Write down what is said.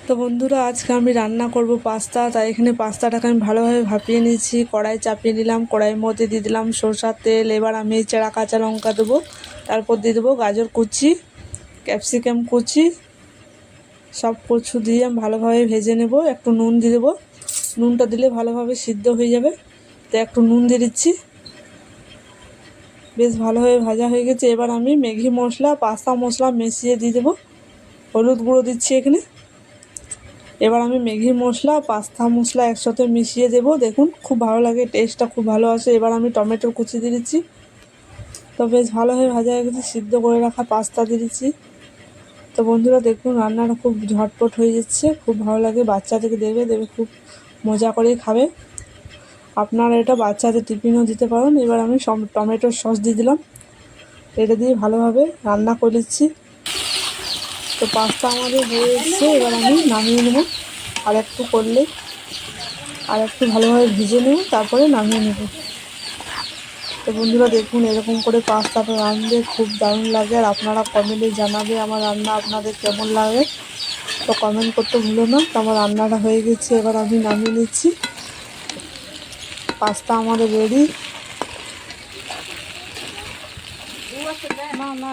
তো বন্ধুরা, আজকে আমি রান্না করব পাস্তা। তাই এখানে পাস্তাটাকে আমি ভালোভাবে ভাপিয়ে নিয়েছি। কড়াই চাপিয়ে নিলাম, কড়াইয়ের মধ্যে দিয়ে দিলাম সরষার তেল। এবার আমি চেরা কাঁচা লঙ্কা দেবো, তারপর দিয়ে দেবো গাজর কুচি, ক্যাপসিকাম কুচি, সব কিছু দিয়ে আমি ভালোভাবে ভেজে নেব। একটু নুন দিয়ে দেবো, নুনটা দিলে ভালোভাবে সিদ্ধ হয়ে যাবে। তো একটু নুন দিয়ে দিচ্ছি। বেশ ভালোভাবে ভাজা হয়ে গেছে। এবার আমি ম্যাগি মশলা, পাস্তা মশলা মিশিয়ে দিয়ে দেবো। হলুদ গুঁড়ো দিচ্ছি এখানে। এবার আমি ম্যাগি মশলা, পাস্তা মশলা একসাথে মিশিয়ে দেব। দেখুন, খুব ভালো লাগে, টেস্টটা খুব ভালো আসে। এবার আমি টমেটোর কুচি দিয়ে দিচ্ছি। তো বেশ ভালোভাবে ভাজা হয়ে গেছে, সিদ্ধ করে রাখা পাস্তা দিয়ে দিচ্ছি। তো বন্ধুরা দেখুন, রান্নাটা খুব ঝটপট হয়ে যাচ্ছে, খুব ভালো লাগে। বাচ্চাদেরকে দেবে খুব মজা করেই খাবে। আপনারা এটা বাচ্চাদের টিফিনও দিতে পারেন। এবার আমি টমেটোর সস দিয়ে দিলাম। এটা দিয়ে ভালোভাবে রান্না করে দিচ্ছি। তো পাস্তা আমাদের হয়ে এসছে, এবার আমি নামিয়ে নেব। আর একটু করলে আর একটু ভালোভাবে ভেজে নেব, তারপরে নামিয়ে নেব। তো বন্ধুরা দেখুন, এরকম করে পাস্তাটা রাঁধলে খুব দারুণ লাগে। আর আপনারা কমেন্টে জানাবে আমার রান্না আপনাদের কেমন লাগে। তো কমেন্ট করতে ভুলো না। তো আমার রান্নাটা হয়ে গেছে, এবার আমি নামিয়ে নিচ্ছি। পাস্তা আমাদের রেডি। না না